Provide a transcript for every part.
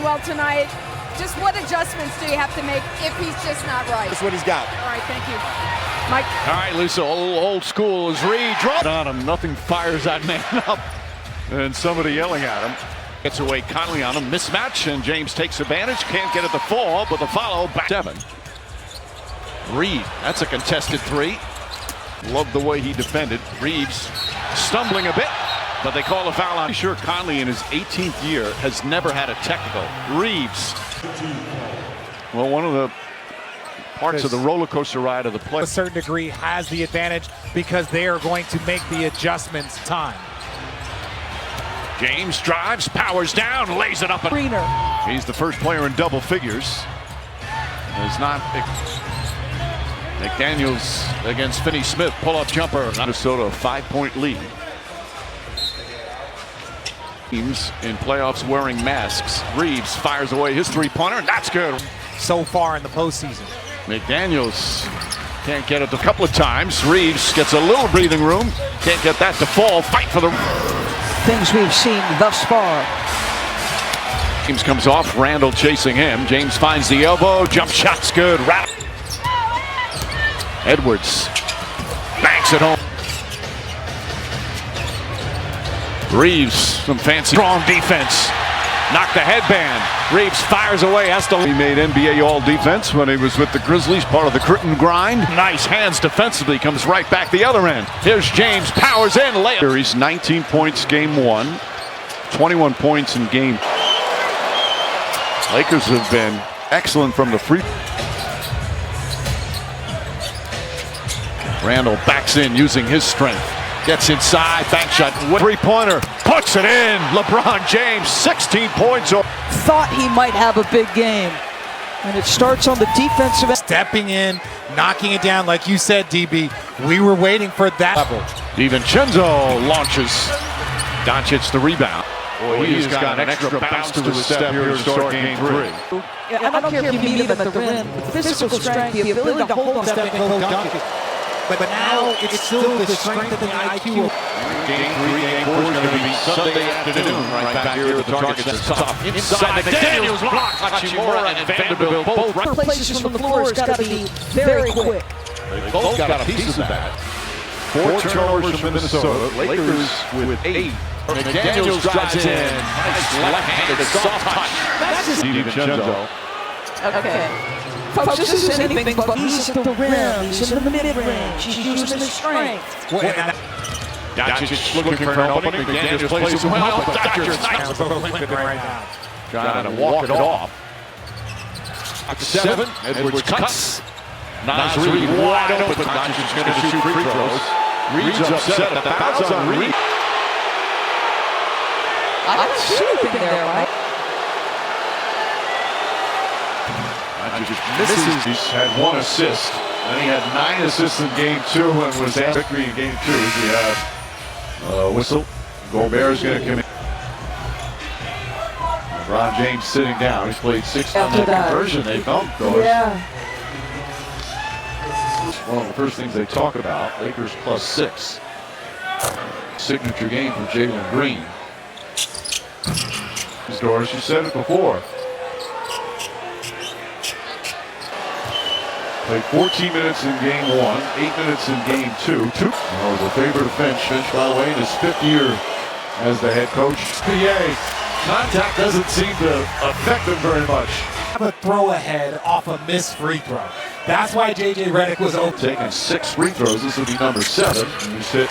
well tonight. Just what adjustments do you have to make if he's just not right? That's what he's got. All right, thank you. Mike. All right, Lisa, old school is Reed. Drop on him. Nothing fires that man up. And somebody yelling at him. Gets away Conley on him. Mismatch, and James takes advantage. Can't get it to fall, but the follow back. 7. Reed, that's a contested 3. Love the way he defended. Reeves stumbling a bit, but they call a foul on. Sure, Conley in his 18th year has never had a technical. Reeves. Well, one of the parts of the roller coaster ride of the play. To a certain degree has the advantage because they are going to make the adjustments time. James drives, powers down, lays it up. He's the first player in double figures. It's not McDaniels against Finney-Smith. Pull-up jumper. Minnesota a 5-point lead. Teams in playoffs wearing masks. Reeves fires away his 3-pointer, and that's good. So far in the postseason. McDaniels can't get it a couple of times. Reeves gets a little breathing room. Can't get that to fall. Fight for the things we've seen thus far. James comes off. Randall chasing him. James finds the elbow. Jump shot's good. Edwards banks it home. Reeves, some fancy strong defense. Knocked the headband. Reeves fires away. Has to. He made NBA All Defense when he was with the Grizzlies, part of the curtain grind. Nice hands defensively. Comes right back the other end. Here's James. Powers in. Layup. He's 19 points game 1. 21 points in game. Lakers have been excellent from the free. Randall backs in using his strength. Gets inside, bank shot, 3-pointer, puts it in. LeBron James, 16 points. Thought he might have a big game. And it starts on the defensive end. Stepping in, knocking it down, like you said, DB. We were waiting for that level. DiVincenzo launches. Doncic the rebound. Boy, he's got an extra bounce to his step here to start game 3. Yeah, I don't care if you meet him at the rim. Physical strength, the ability to hold on, step and go dunk it. But now it's still the strength and the IQ. Game 3, game 4 is going to be Sunday afternoon, right back here at the Target. Tough inside. McDaniels blocks. Hachimura and Vanderbilt both. Places from the floor has got to be very quick. They both got a piece of that. 4 turnovers from Minnesota. Lakers with 8. McDaniels drives in. Nice left-handed soft touch. That's DiVincenzo. Okay. Folks, this isn't anything but he's at the rim, he's in the mid-range, he's using his strength. Doncic looking for an opening. McDaniels plays it well, but Dodgers right now. trying to walk it off. 7, Edwards cuts. Nas Reed wide open. Doncic's going to shoot free throws. Reed's upset at the bounce on Reed. I don't see anything there, right? Misses. He's had 1 assist, and he had 9 assists in game 2 and was at victory in game 2. He had a whistle. Gobert's going to come in. LeBron James sitting down. He's played 6 on that conversion. They bumped those. Yeah. One of the first things they talk about, Lakers +6. Signature game for Jalen Green. Doris, you said it before. Played 14 minutes in game 1, 8 minutes in game 2. Was a favorite of Finch, by the way, in his 5th year as the head coach. PA, contact doesn't seem to affect him very much. Have a throw ahead off a missed free throw. That's why J.J. Redick was open. Taking 6 free throws. This will be number 7. And you sit.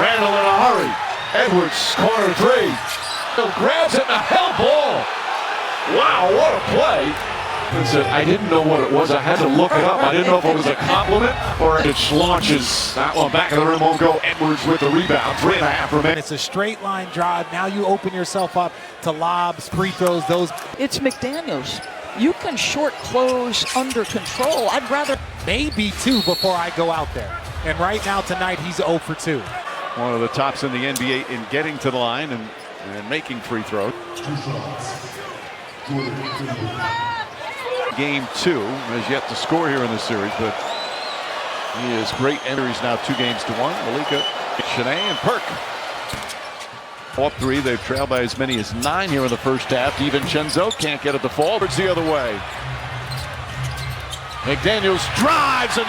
Randall in a hurry. Edwards, corner 3. Grabs it in a hell ball. Wow, what a play. I didn't know what it was. I had to look it up. I didn't know if it was a compliment or it launches. That one back of the rim won't go. Edwards with the rebound. 3.5 for men. It's a straight line drive. Now you open yourself up to lobs, free throws, those. It's McDaniels. You can short close under control. I'd rather. Maybe 2 before I go out there. And right now tonight he's 0 for 2. One of the tops in the NBA in getting to the line and making free throws. Game 2 has yet to score here in this series, but he is great. He's now 2 games to 1. Malika, Shanae, and Perk. Up 3, they've trailed by as many as 9 here in the first half. DiVincenzo can't get it to fall. It's the other way. McDaniels drives and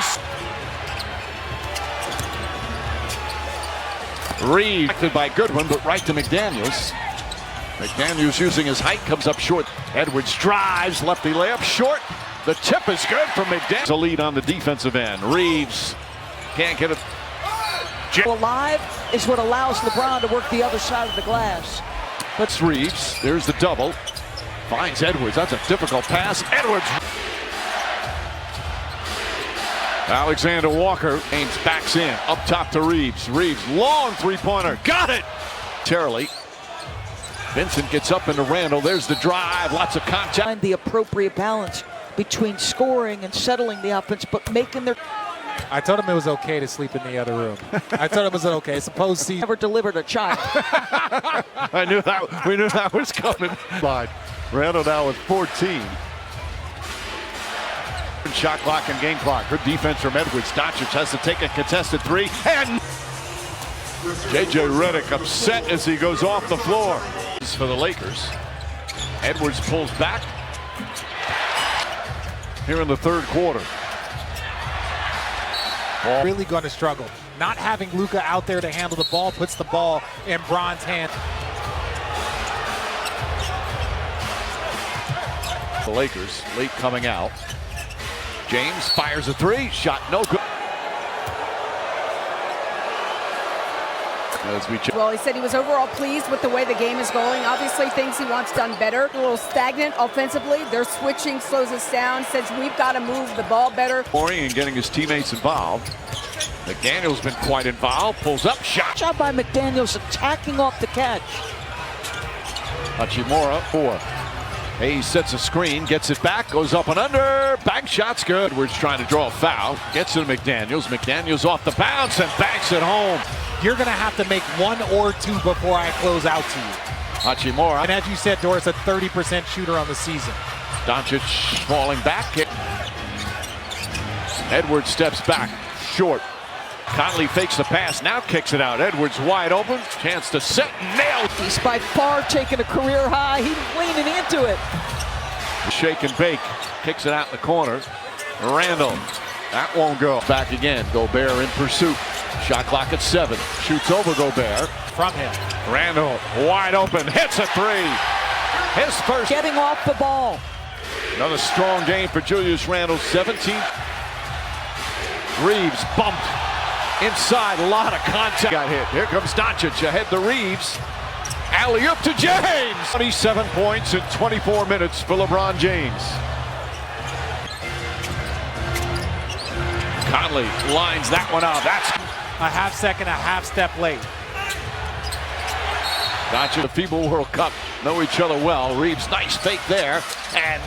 Reed by Goodwin, but right to McDaniels. McDaniels using his height comes up short. Edwards drives, lefty layup short. The tip is good from McDaniels. A lead on the defensive end. Reeves can't get it. Alive is what allows LeBron to work the other side of the glass. That's Reeves. There's the double. Finds Edwards. That's a difficult pass. Edwards. Alexander Walker. James backs in. Up top to Reeves. Reeves, long three-pointer. Got it! Terribly. Vincent gets up into Randall. There's the drive. Lots of contact. Find the appropriate balance between scoring and settling the offense, but making their... I told him it was okay to sleep in the other room. I told him it was okay. Suppose he never delivered a child. I knew that. We knew that was coming. Randall now with 14. Shot clock and game clock. Good defense from Edwards. Doncic has to take a contested 3. And J.J. Redick upset as he goes off the floor. This is for the Lakers. Edwards pulls back here in the third quarter. really going to struggle. Not having Luka out there to handle the ball puts the ball in Bron's hand. The Lakers late coming out. James fires a 3, shot no good. As we check. Well, he said he was overall pleased with the way the game is going. Obviously, things he wants done better. A little stagnant offensively. Their switching slows us down. Says we've got to move the ball better. Scoring and getting his teammates involved. McDaniel's been quite involved. Pulls up, shot. Job by McDaniels attacking off the catch. Hachimura, 4. Hayes sets a screen, gets it back, goes up and under. Bank shot's good. Edwards trying to draw a foul. Gets it to McDaniels. McDaniels off the bounce and banks it home. You're going to have to make 1 or 2 before I close out to you. Hachimura. And as you said, Doris, a 30% shooter on the season. Doncic falling back. Edwards steps back, short. Conley fakes the pass, now kicks it out. Edwards wide open, chance to set, nailed. He's by far taking a career high. He's leaning into it. Shake and bake, kicks it out in the corner. Randall, that won't go. Back again, Gobert in pursuit. Shot clock at 7, shoots over Gobert. From him. Randall, wide open, hits a 3. His first. Getting off the ball. Another strong game for Julius Randle, 17. Reeves bumped. Inside, a lot of contact. Got hit. Here comes Doncic ahead to Reeves. Alley-oop to James. 27 points in 24 minutes for LeBron James. Conley lines that one out. That's a half second, a half step late. Doncic, the FIBA World Cup, know each other well. Reeves, nice fake there. And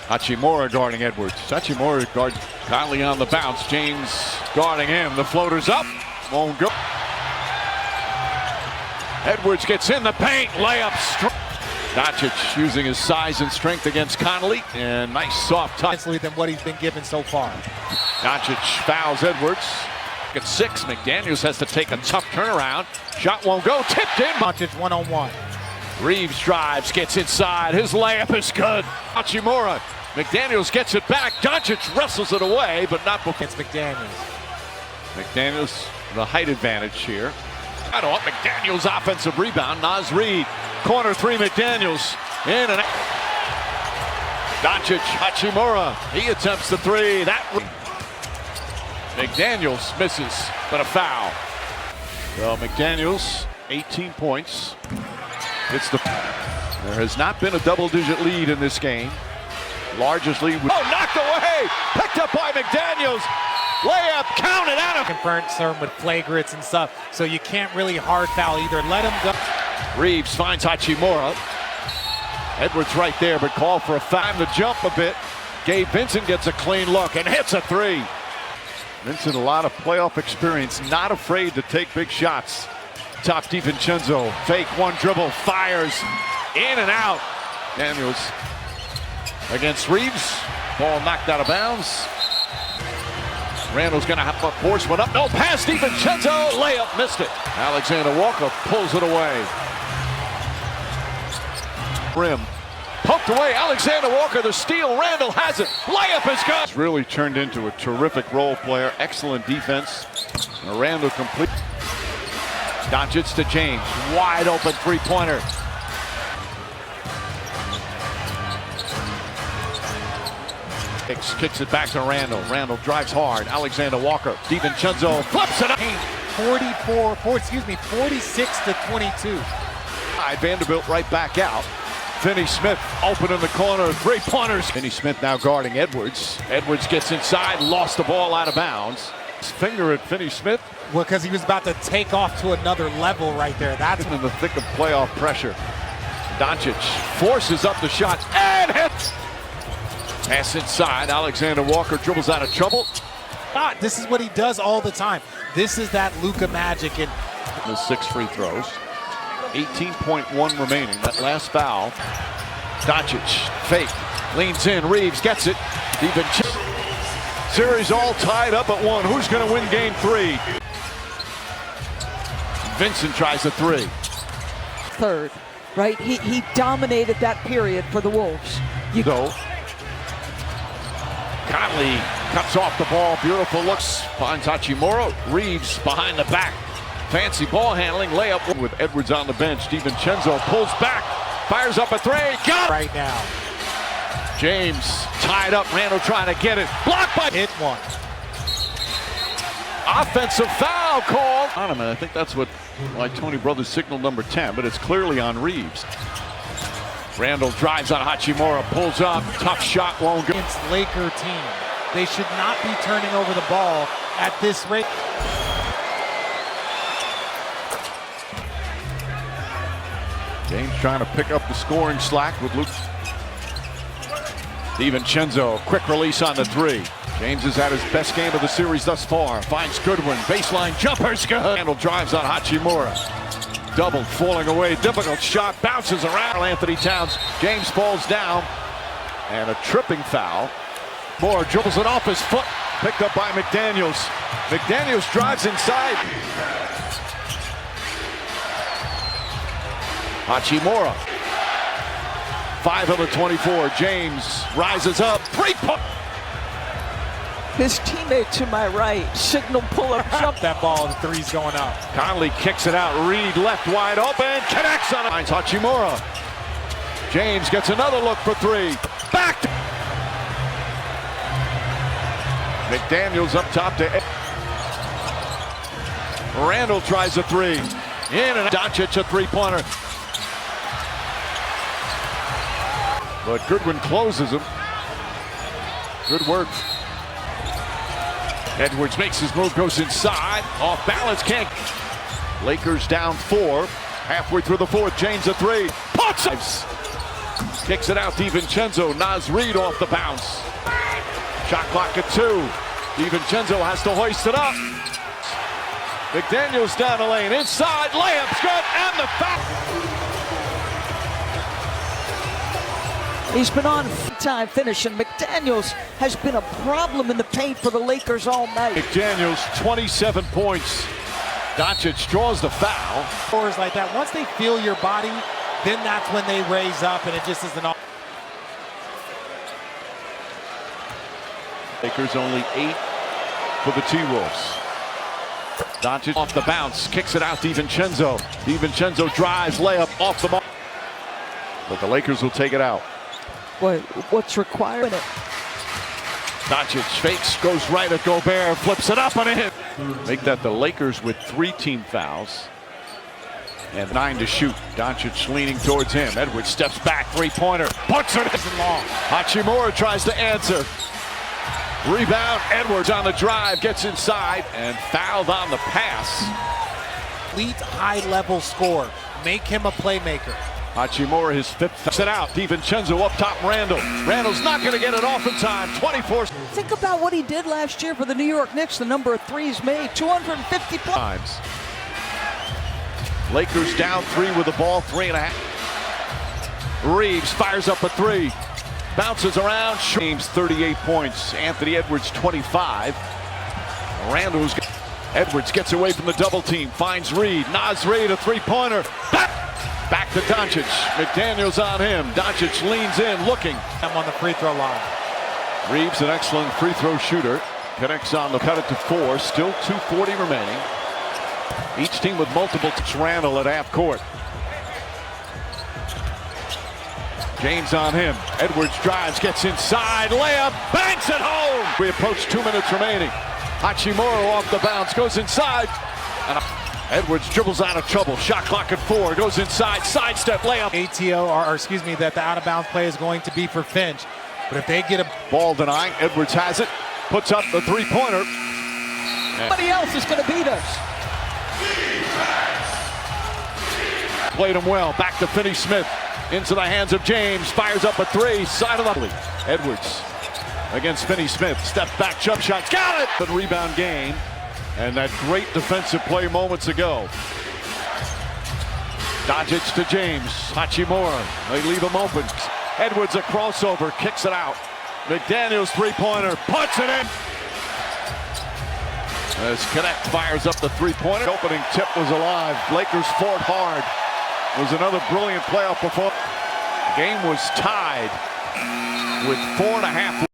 Hachimura guarding Edwards. Hachimura guards Conley on the bounce. James guarding him. The floater's up. Won't go. Edwards gets in the paint. Layup. Doncic using his size and strength against Conley. And nice soft touch. Than what he's been given so far. Doncic fouls Edwards. At 6, McDaniels has to take a tough turnaround. Shot won't go. Tipped in. Doncic one-on-one. Reeves drives, gets inside. His layup is good. Hachimura. McDaniels gets it back. Doncic wrestles it away, but not before. It's McDaniels. McDaniels, the height advantage here. I don't want McDaniels' offensive rebound. Naz Reid, corner 3, McDaniels. In and out. Doncic, Hachimura. He attempts the 3. That McDaniels misses, but a foul. Well, McDaniels, 18 points. There has not been a double-digit lead in this game. Largest lead. Knocked away! Picked up by McDaniels. Layup counted out of. Concerned with flagrants and stuff, so you can't really hard foul either. Let him go. Reeves finds Hachimura. Edwards right there, but called for a foul. Time to jump a bit. Gabe Vincent gets a clean look and hits a 3. Vincent, a lot of playoff experience, not afraid to take big shots. Top DiVincenzo, fake one dribble, fires in and out. Daniels against Reeves, ball knocked out of bounds. Randall's going to have to force one up. No pass. DiVincenzo. Layup. Missed it. Alexander Walker pulls it away. Rim. Poked away. Alexander Walker, the steal. Randall has it. Layup is good. He's really turned into a terrific role player. Excellent defense. And Randall complete. Doncic to James. Wide open three-pointer. Kicks it back to Randall. Randall drives hard. Alexander Walker. DiVincenzo flips it up. 46 to 22. Vanderbilt right back out. Finney Smith open in the corner. Three-pointers. Finney Smith now guarding Edwards. Edwards gets inside. Lost the ball out of bounds. His finger at Finney Smith. Well, because he was about to take off to another level right there. That's in the thick of playoff pressure. Doncic forces up the shot and hits. Pass inside. Alexander Walker dribbles out of trouble. This is what he does all the time. This is that Luka magic. And the 6 free throws. 18.1 remaining. That last foul. Doncic fake. Leans in. Reeves gets it. Series all tied up at 1. Who's going to win game 3? Vincent tries a 3. Third, right? He dominated that period for the Wolves. Conley cuts off the ball. Beautiful looks. Finds Hachimura. Reeves behind the back. Fancy ball handling. Layup with Edwards on the bench. DiVincenzo pulls back. Fires up a 3. Got it! Right now. James tied up. Randall trying to get it. Blocked by. Hit one. Offensive foul called on him. And I think that's why Tony Brothers signaled number 10, but it's clearly on Reeves. Randall drives on Hachimura, pulls up, tough shot, won't go. Against Laker team, they should not be turning over the ball at this rate. James trying to pick up the scoring slack with Luke. DiVincenzo, quick release on the 3. James has had his best game of the series thus far. Finds Goodwin, baseline jumper's good. Randall drives on Hachimura. Double, falling away, difficult shot, bounces around Anthony Towns. James falls down, and a tripping foul. Moore dribbles it off his foot, picked up by McDaniels. McDaniels drives inside. Hachimura, 5 of the 24. James rises up, 3-point. His teammate to my right, signal pull-up jump. That ball, the 3's going up. Conley kicks it out. Reed left wide open. Connects on it. Finds Hachimura. James gets another look for 3. Back to McDaniels up top to Randall tries a 3. In and Doncic a 3-pointer. But Goodwin closes him. Good work. Edwards makes his move, goes inside. Off balance, can't. Lakers down 4. Halfway through the 4th, James a 3. Puts it! Kicks it out, DiVincenzo. Naz Reid off the bounce. Shot clock at 2. DiVincenzo has to hoist it up. McDaniels down the lane, inside, layup's good, and the foul. He's been on time finishing. McDaniels has been a problem in the paint for the Lakers all night. McDaniels, 27 points. Doncic draws the foul. Scores like that, once they feel your body, then that's when they raise up, and it just isn't all. Lakers only 8 for the T-Wolves. Doncic off the bounce, kicks it out, DiVincenzo. DiVincenzo drives, layup off the mark. But the Lakers will take it out. Boy, what's required in it? Doncic fakes, goes right at Gobert, flips it up and in. Make that the Lakers with 3 team fouls and 9 to shoot. Doncic leaning towards him. Edwards steps back, 3-pointer, puts it long. Hachimura tries to answer. Rebound, Edwards on the drive, gets inside and fouled on the pass. Elite high-level score. Make him a playmaker. Hachimura, his 5th. Set out. DiVincenzo up top. Randall. Randall's not going to get it off in time. 24. Think about what he did last year for the New York Knicks. The number of threes made, 250 times. Lakers down 3 with the ball, 3.5. Reeves fires up a 3. Bounces around. James 38 points. Anthony Edwards 25. Randall's. Edwards gets away from the double team, finds Reed. Naz Reed, a three-pointer. Back to Doncic. McDaniels on him. Doncic leans in, looking. I'm on the free throw line. Reeves, an excellent free throw shooter. Connects on to cut it to 4. Still 2:40 remaining. Each team with multiple. Randall at half court. James on him. Edwards drives, gets inside. Layup, banks it home. We approach 2 minutes remaining. Hachimura off the bounce, goes inside. And Edwards dribbles out of trouble. Shot clock at 4. Goes inside, sidestep layup. That the out of bounds play is going to be for Finch. But if they get a Ball denied, Edwards has it. Puts up the three-pointer. Somebody else is going to beat us. Played him well. Back to Finney-Smith. Into the hands of James. Fires up a 3. Side of the Edwards against Finney-Smith. Step back, jump shots. Got it! The rebound game. And that great defensive play moments ago. Doncic to James. Hachimura. They leave him open. Edwards a crossover. Kicks it out. McDaniels three-pointer. Puts it in. As Connect fires up the three-pointer. Opening tip was alive. Lakers fought hard. It was another brilliant playoff performance. The game was tied with 4.5.